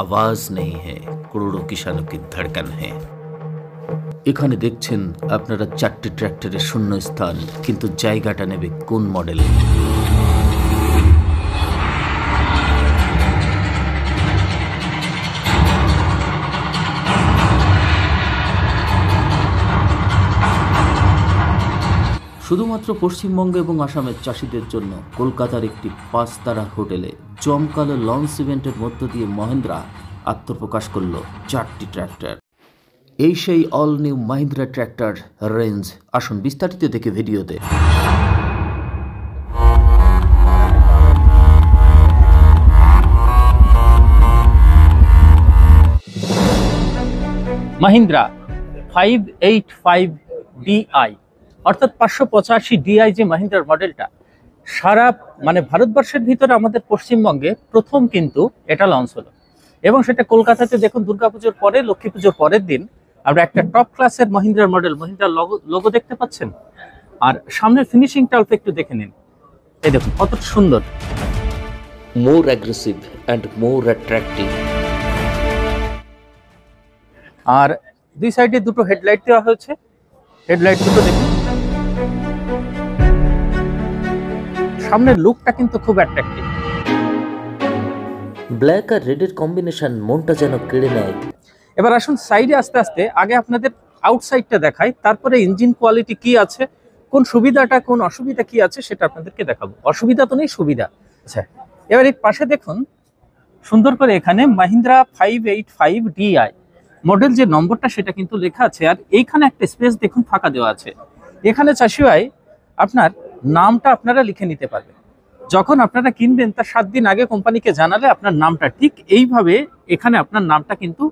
आवाज नहीं है, करोड़ों किसानों की धड़कन है। এখানে দেখছেন আপনারা 4টি ট্র্যাক্টরের শূন্য স্থান, কিন্তু জায়গাটা নেবে কোন মডেল? শুধুমাত্র পশ্চিমবঙ্গ এবং আসামের চাষিদের জন্য কলকাতার একটি 5 তারা হোটেলে জমকালো লঞ্চ ইভেন্টের মধ্য দিয়ে মহিন্দ্রা আত্মপ্রকাশ করল 4টি ট্র্যাক্টর। এই সেই all new Mahindra tractor range. আসুন বিস্তারিত দেখে ভিডিওতে। মহিন্দ্রা 585 DI অর্থাৎ 585 DI যে মহিন্দ্রার মডেলটা সারা ভারতবর্ষের ভিতরে আমাদের পশ্চিমবঙ্গে প্রথম কিন্তু এটা লঞ্চ হলো, এবং সেটা কলকাতাতে দেখুন দুর্গাপুজোর পরে, লক্ষ্মী পুজোর পরের দিন আমরা একটা টপ ক্লাসের মহিন্দ্রার মডেল, মহিন্দ্রার লোগো দেখতে পাচ্ছেন। আর সামনের ফিনিশিংটা অল্প একটু দেখে নিন, এই দেখুন কত সুন্দর। মোর অ্যাগ্রেসিভ অ্যান্ড মোর অ্যাট্রাক্টিভ। আর দুই সাইডে দুটো হেডলাইট দেওয়া হয়েছে, হেডলাইট দুটো দেখুন। সামনের লুকটা কিন্তু খুব অ্যাট্রাক্টিভ। ব্ল্যাক আর রেডের কম্বিনেশন মনটা যেন কেড়ে নেয়। এবার আসুন সাইডে আস্তে আস্তে আগে আপনাদের আউটসাইডটা দেখাই, তারপরে ইঞ্জিন কোয়ালিটি কি আছে, কোন সুবিধাটা কোন অসুবিধা কি আছে সেটা আপনাদেরকে দেখাবো। অসুবিধা তো নেই, সুবিধা। আচ্ছা, এবার এই পাশে দেখুন সুন্দর করে এখানে মহিন্দ্রা 585 DI মডেল যে নম্বরটা সেটা কিন্তু লেখা আছে। আর এইখানে একটা স্পেস দেখুন ফাঁকা দেওয়া আছে। এখানে চাষি ভাই আপনার নামটা আপনারা লিখে নিতে পারবেন। যখন আপনারা কিনবেন তার 7 দিন আগে কোম্পানিকে জানালে আপনার নামটা ঠিক এইভাবে এখানে আপনার নামটা কিন্তু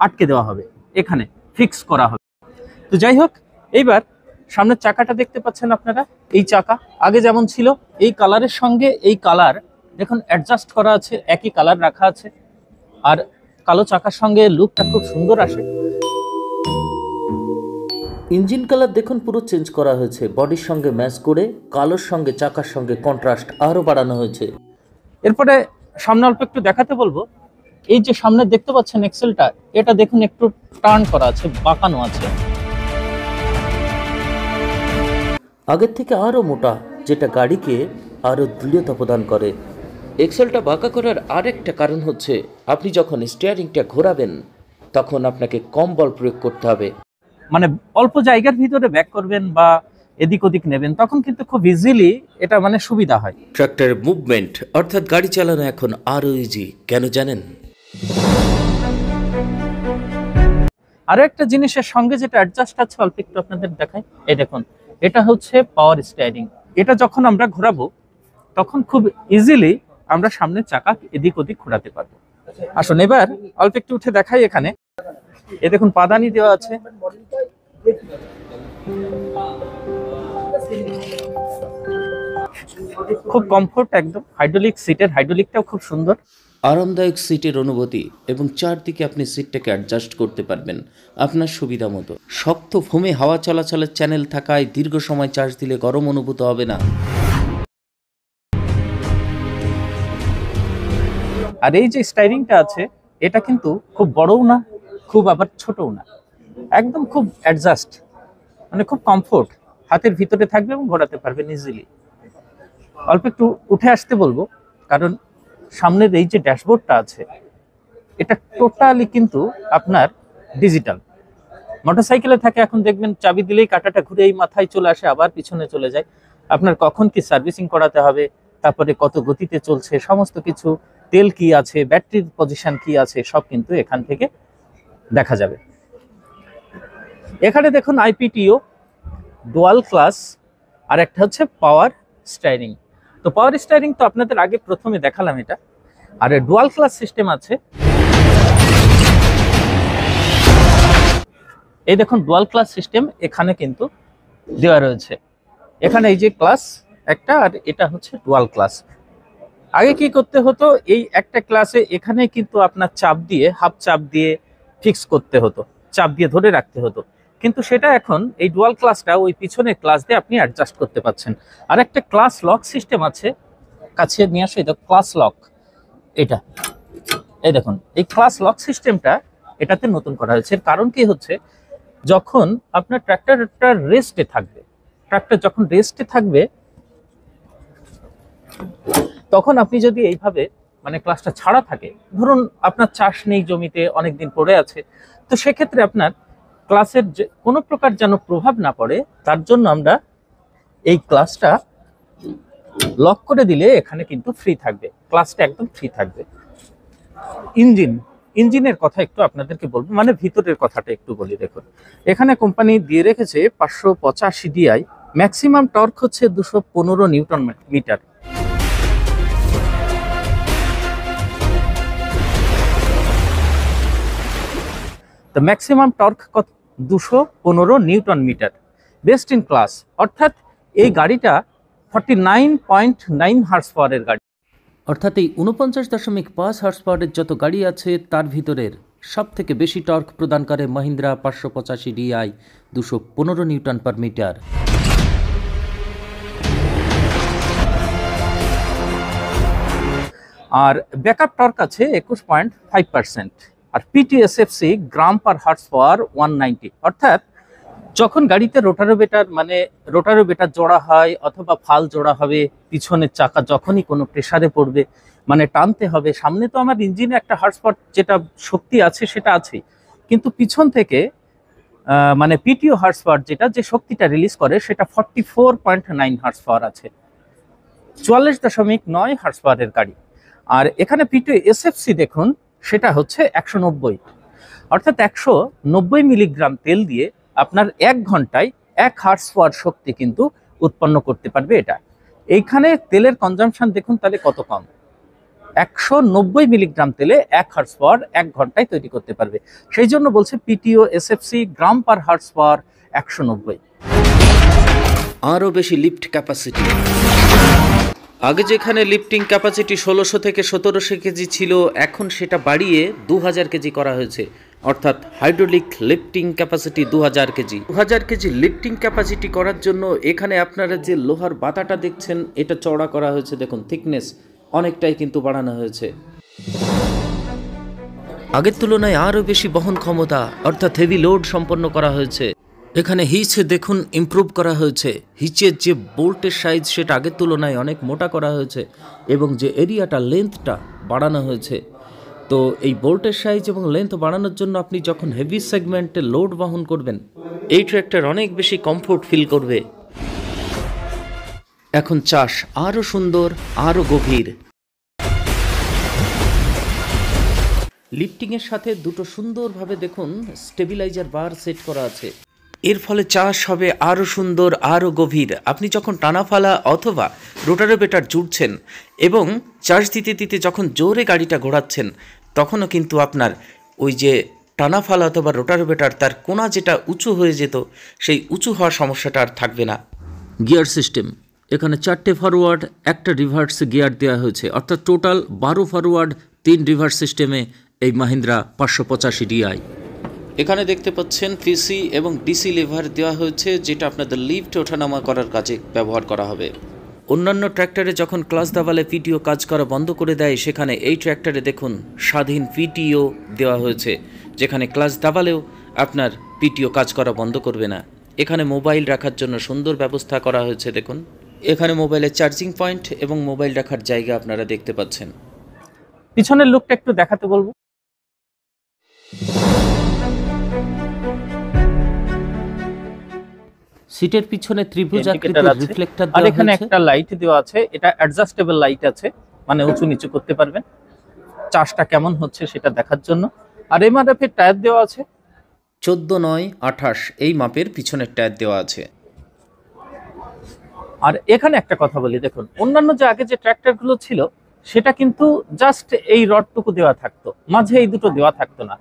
আটকে দেওয়া হবে, এখানে ফিক্স করা হবে। তো যাই হোক, এইবার সামনের চাকাটা দেখতে পাচ্ছেন আপনারা। এই চাকা আগে যেমন ছিল এই কালারের সঙ্গে এই কালার দেখুন অ্যাডজাস্ট করা আছে, একই কালার রাখা আছে। আর কালো চাকার সঙ্গে লুকটা খুব সুন্দর আসে। ইঞ্জিন কালার দেখুন পুরো চেঞ্জ করা হয়েছে, বডির সঙ্গে ম্যাচ করে কালোর সঙ্গে চাকার সঙ্গে কন্ট্রাস্ট আরো বাড়ানো হয়েছে। এরপরে সামনে অল্প একটু দেখাতে বলবো। এই যে সামনে দেখতে পাচ্ছেন এক্সেলটা, এটা দেখুন একটু টার্ন করা আছে, বাঁকানো আছে। আগের থেকে আরো মোটা, যেটা গাড়িকে আরো দৃঢ়তা প্রদান করে। এক্সেলটা বাঁকা করার আরেকটা কারণ হচ্ছে আপনি যখন স্টিয়ারিংটা ঘোরাবেন তখন আপনাকে কম বল প্রয়োগ করতে হবে। অল্প জায়গার ভিতরে ব্যাক করবেন বা এদিক ওদিক নেবেন, তখন কিন্তু খুব ইজিলি এটা সুবিধা হয়। ট্রাক্টরের মুভমেন্ট অর্থাৎ গাড়ি চালানো এখন আরো ইজি। কেন জানেন? আরো একটা জিনিসের সঙ্গে যেটা অ্যাডজাস্ট আছে অল্প একটু আপনাদের দেখাই। এই দেখুন, এটা হচ্ছে পাওয়ার স্টিয়ারিং। এটা যখন আমরা ঘোরাবো তখন খুব ইজিলি আমরা সামনের চাকা এদিক ওদিক ঘোরাতে পারবো। আসুন এবার অল্প একটু উঠে দেখাই। এখানে এ দেখুন পাদানি দেওয়া আছে। খুব কমফোর্ট একদম। হাইড্রোলিক সিটের হাইড্রোলিকটাও খুব সুন্দর, আরামদায়ক সিটের অনুভূতি, এবং চারদিকে আপনি সিটটাকে অ্যাডজাস্ট করতে পারবেন আপনার সুবিধা মতো। শক্ত ফোমে হাওয়া চলাচলের চ্যানেল থাকায় দীর্ঘ সময় চার্জ দিলে গরম অনুভূত হবে না। আর এই যে স্টাইরিংটা আছে এটা কিন্তু খুব বড়ও না, খুব আবার ছোটও না, একদম খুব অ্যাডজাস্ট, খুব কমফোর্ট। হাতের ভিতরে থাকবে এবং ঘোরাতে পারবেন ইজিলি। অল্প একটু উঠে আসতে বলবো, কারণ সামনের এই যে ড্যাশবোর্ডটা আছে এটা টোটালি কিন্তু আপনার ডিজিটাল। মোটরসাইকেলে থাকে এখন দেখবেন চাবি দিলেই কাঁটাটা ঘুরে এই মাথায় চলে আসে, আবার পিছনে চলে যায়। আপনার কখন কি সার্ভিসিং করাতে হবে, তারপরে কত গতিতে চলছে, সমস্ত কিছু, তেল কি আছে, ব্যাটারির পজিশন কি আছে, সব কিন্তু এখান থেকে দেখা যাবে। এখানে দেখুন IPTO, ডুয়াল ক্লাস, আর একটা হচ্ছে পাওয়ার স্টাইরিং। তো পাওয়ার স্টাইরিং তো আপনাদের আগে প্রথমে দেখালাম এটা। আর ডুয়াল ক্লাস সিস্টেম আছে, এই দেখুন ডুয়াল ক্লাস সিস্টেম এখানে কিন্তু দেওয়া রয়েছে। এখানে এই যে ক্লাস একটা, আর এটা হচ্ছে ডুয়াল ক্লাস। আগে কি করতে হতো, এই একটা ক্লাসে এখানে কিন্তু আপনার চাপ দিয়ে, হাফ চাপ দিয়ে ফিক্স করতে হতো, চাপ দিয়ে ধরে রাখতে হতো। কিন্তু সেটা এখন এই ডুয়াল ক্লাসটা ওই পিছনের ক্লাস দিয়ে আপনি অ্যাডজাস্ট করতে পারছেন। আর একটা ক্লাস লক সিস্টেম আছে, কাছে নিয়ে আসো, এটা ক্লাস লক। এটা এই দেখুন এই ক্লাস লক সিস্টেমটা এটাতে নতুন করা হয়েছে। এর কারণ কি হচ্ছে, যখন আপনার ট্রাক্টরটা রেস্টে থাকবে, ট্রাক্টর যখন রেস্টে থাকবে তখন আপনি যদি এইভাবে মানে ক্লাসটা ছাড়া থাকে, ধরুন আপনার চাষ নেই জমিতে, অনেকদিন পড়ে আছে, তো সেক্ষেত্রে আপনার ক্লাসের কোনো প্রকার যেন প্রভাব না পড়ে তার জন্য আমরা এই ক্লাসটা লক করে দিলে এখানে কিন্তু ফ্রি থাকবে, ক্লাসটা একদম ফ্রি থাকবে। ইঞ্জিনের কথা একটু আপনাদেরকে বলবো, মানে ভিতরের কথাটা একটু বলি। দেখুন এখানে কোম্পানি দিয়ে রেখেছে 585 DI, ম্যাক্সিমাম টর্ক হচ্ছে 215 নিউটন মিটার। তো ম্যাক্সিমাম টর্ক কত? 215 newton metre, best in class. অর্থাৎ এই গাড়িটা 49.9 হর্স পাওয়ারের গাড়ি। অর্থাৎ এই 49.5 হর্স পাওয়ারের যত গাড়ি আছে তার ভিতরের সব থেকে বেশি টর্ক প্রদান করে Mahindra 585 DI 215 newton per metre. আর ব্যাকআপ টর্ক আছে 21.5%। আর PTSFC gram per horse power 190। অর্থাৎ যখন গাড়িতে রোটারোভেটার জোড়া হয় অথবা ফাল জোড়া হবে, পিছনের চাকা যখনই কোনো প্রেসারে পড়বে, মানে টানতে হবে, সামনে তো আমার ইঞ্জিনে একটা হর্স পাওয়ার যেটা শক্তি আছে সেটা আছে, কিন্তু পিছন থেকে মানে পিটিও হর্স পাওয়ার যে শক্তিটা রিলিজ করে সেটা 44.9 হর্স পাওয়ার আছে, 44.9 হর্স পাওয়ারের গাড়ি। আর এখানে পিটিও এসএফসি দেখুন সেটা হচ্ছে 190। অর্থাৎ 190 মিলিগ্রাম তেল দিয়ে আপনার 1 ঘন্টায় 1 হর্স পাওয়ার শক্তি কিন্তু উৎপন্ন করতে পারবে এটা। এইখানে তেলের কনজাম্পশন দেখুন তাহলে কত কম, 190 মিলিগ্রাম তেলে 1 হর্স পাওয়ার 1 ঘন্টায় তৈরি করতে পারবে। সেই জন্য বলছে পিটিও এসএফসি গ্রাম পার হর্স পাওয়ার 190। আরও বেশি লিফট ক্যাপাসিটি। আগে যেখানে লিফটিং ক্যাপাসিটি 1600 থেকে 1700 কেজি ছিল, এখন সেটা বাড়িয়ে 2000 কেজি করা হয়েছে। অর্থাৎ hydraulic lifting capacity 2000 KG. 2000 KG lifting capacity করার জন্য এখানে আপনারা যে লোহার বাতাটা দেখছেন এটা চওড়া করা হয়েছে, দেখুন থিকনেস অনেকটাই কিন্তু বাড়ানো হয়েছে। আগের তুলনায় আরও বেশি বহন ক্ষমতা অর্থাৎ হেভি লোড সম্পন্ন করা হয়েছে। এখানে হিচ দেখুন ইমপ্রুভ করা হয়েছে, হিচের যে বোল্টের সাইজ সেটা আগের তুলনায় অনেক মোটা করা হয়েছে এবং যে এরিয়াটা লেন্থটা বাড়ানো হয়েছে। তো এই বোল্টের সাইজ এবং লেন্থ বাড়ানোর জন্য আপনি যখন হেভি সেগমেন্টে লোড বহন করবেন এই ট্র্যাক্টর অনেক বেশি কমফোর্ট ফিল করবে। এখন চাষ আরও সুন্দর, আরও গভীর। লিফটিংয়ের সাথে দুটো সুন্দরভাবে দেখুন স্টেবিলাইজার বার সেট করা আছে, এর ফলে চাষ হবে আরও সুন্দর, আরও গভীর। আপনি যখন টানাফালা অথবা রোটারোভেটার জুড়ছেন এবং চার্জ দিতে দিতে যখন জোরে গাড়িটা ঘোরাচ্ছেন তখনও কিন্তু আপনার ওই যে টানাফালা অথবা রোটারোভেটার তার কোণা যেটা উঁচু হয়ে যেত সেই উঁচু হওয়ার সমস্যাটা আর থাকবে না। গিয়ার সিস্টেম, এখানে 4টে ফরওয়ার্ড 1টা রিভার্স গিয়ার দেওয়া হয়েছে, অর্থাৎ টোটাল 12 ফরওয়ার্ড 3 রিভার্স সিস্টেমে এই মহিন্দ্রা 585 DI। এখানে দেখতে পাচ্ছেন পিসি এবং ডিসি লিভার দেওয়া হয়েছে, যেটা আপনাদের লিফট ওঠানামা করার কাজে ব্যবহার করা হবে। অন্যান্য ট্র্যাক্টরে যখন ক্লাচ দাবালে পিটিও কাজ করা বন্ধ করে দেয়, সেখানে এই ট্র্যাক্টরে দেখুন স্বাধীন পিটিও দেওয়া হয়েছে, যেখানে ক্লাচ দাবালেও আপনার পিটিও কাজ করা বন্ধ করবে না। এখানে মোবাইল রাখার জন্য সুন্দর ব্যবস্থা করা হয়েছে, দেখুন এখানে মোবাইলের চার্জিং পয়েন্ট এবং মোবাইল রাখার জায়গা আপনারা দেখতে পাচ্ছেন। পিছনের লুকটা একটু দেখাতে বলবো। সিটের পিছনে ত্রিভুজ আকৃতির রিফ্লেক্টর আর এখানে একটা লাইট দেওয়া আছে, এটা অ্যাডজাস্টেবল লাইট আছে, মানে উঁচু নিচু করতে পারবেন চাষটা কেমন হচ্ছে সেটা দেখার জন্য। আর এমআরএফ এর টায়ার দেওয়া আছে 14/9/28 এই মাপের পিছনের টায়ার দেওয়া আছে। আর এখানে একটা কথা বলি, দেখুন অন্যান্য যে আগে যে ট্র্যাক্টরগুলো ছিল সেটা কিন্তু জাস্ট এই রডটুকু দেওয়া থাকতো, মাঝে এই দুটো দেওয়া থাকতো না।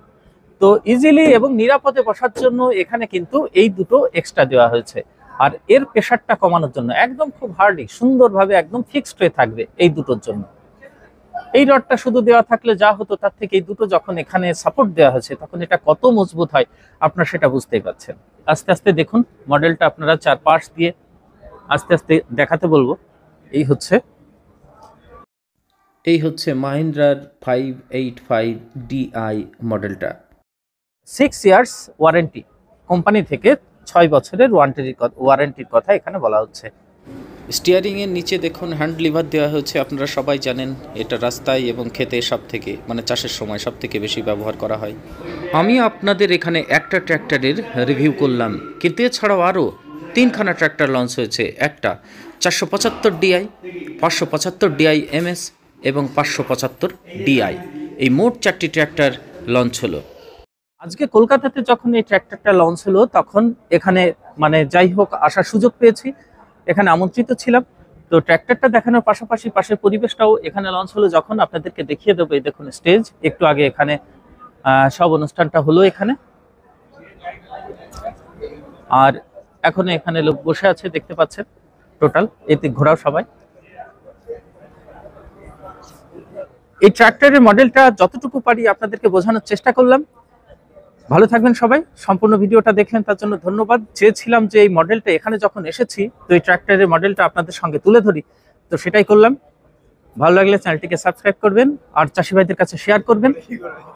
তো ইজিলি এবং নিরাপদে বসার জন্য এখানে কিন্তু এই দুটো এক্সট্রা দেওয়া হয়েছে। আর এর প্রেশারটা কমানোর জন্য একদম খুব হার্ডলি সুন্দরভাবে একদম ফিক্সড হয়ে থাকবে এই দুটোর জন্য। এই রডটা শুধু দেওয়া থাকলে যা হতো তার থেকে এই দুটো যখন এখানে সাপোর্ট দেওয়া হয়েছে তখন এটা কত মজবুত হয় আপনারা সেটা বুঝতেই পারছেন। আস্তে আস্তে দেখুন মডেলটা আপনারা চারপাশ দিয়ে আস্তে আস্তে দেখাতে বলবো। এই হচ্ছে এই হচ্ছে মাহিন্দ্রার 585 ডিআই মডেলটা। 6 ইয়ার্স ওয়ারেন্টি, কোম্পানি থেকে 6 বছরের ওয়ারেন্টির কথা এখানে বলা হচ্ছে। স্টিয়ারিংয়ের নিচে দেখুন হ্যান্ড লিভার দেওয়া হয়েছে। আপনারা সবাই জানেন এটা রাস্তায় এবং ক্ষেতে সব থেকে মানে চাষের সময় সব থেকে বেশি ব্যবহার করা হয়। আমি আপনাদের এখানে একটা ট্র্যাক্টরের রিভিউ করলাম, কিন্তু এছাড়াও আরও 3খানা ট্র্যাক্টর লঞ্চ হয়েছে। একটা 475 ডিআই, 575 ডিআই এমএস এবং 575 ডিআই, এই মোট 4টি ট্র্যাক্টর লঞ্চ হলো। আজকে কলকাতাতে যখন এই ট্র্যাক্টরটা লঞ্চ হলো তখন এখানে মানে যাই হোক আসার সুযোগ পেয়েছি, এখানে আমন্ত্রিত ছিলাম। তো ট্র্যাক্টরটা দেখানোর পাশাপাশি পাশের পরিবেশটাও এখানে লঞ্চ হলো যখন আপনাদেরকে দেখিয়ে দেবো। এই দেখুন স্টেজ, একটু আগে এখানে সব অনুষ্ঠানটা হলো এখানে, আর এখন এখানে লোক বসে আছে দেখতে পাচ্ছেন টোটাল, এতে ঘোরাও সবাই। এই ট্র্যাক্টরের মডেলটা যতটুকু পারি আপনাদেরকে বোঝানোর চেষ্টা করলাম। ভালো থাকবেন সবাই, সম্পূর্ণ ভিডিওটা দেখেন তার জন্য ধন্যবাদ। চেয়েছিলাম যে এই মডেলটা এখানে যখন এসেছি তো এই ট্র্যাক্টরের মডেলটা আপনাদের সঙ্গে তুলে ধরি, তো সেটাই করলাম। ভালো লাগলে চ্যানেলটিকে সাবস্ক্রাইব করবেন আর চাষি ভাইদের কাছে শেয়ার করবেন।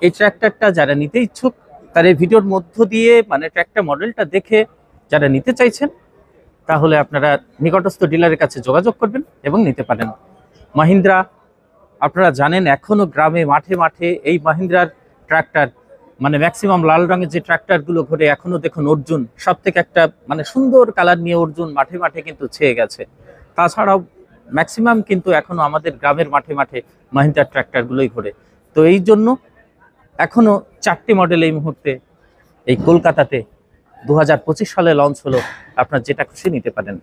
এই ট্র্যাক্টরটা যারা নিতে ইচ্ছুক তার এই ভিডিওর মধ্য দিয়ে মানে ট্র্যাক্টর মডেলটা দেখে যারা নিতে চাইছেন তাহলে আপনারা নিকটস্থ ডিলারের কাছে যোগাযোগ করবেন এবং নিতে পারেন। মাহিন্দ্রা আপনারা জানেন এখনো গ্রামে মাঠে মাঠে এই মাহিন্দ্রার ট্র্যাক্টর মানে ম্যাক্সিমাম লাল রঙের যে ট্র্যাক্টরগুলো ঘোরে এখনো দেখুন অর্জুন সব থেকে একটা মানে সুন্দর কালার নিয়ে অর্জুন মাঠে মাঠে কিন্তু ছেয়ে গেছে। তাছাড়াও ম্যাক্সিমাম কিন্তু এখনো আমাদের গ্রামের মাঠে মাঠে মাহিন্দ্রার ট্র্যাক্টরগুলোই ঘোরে। তো এই জন্য এখনো 4টি মডেল এই মুহূর্তে এই কলকাতাতে 2025 সালে লঞ্চ হলো, আপনার যেটা খুশি নিতে পারেন।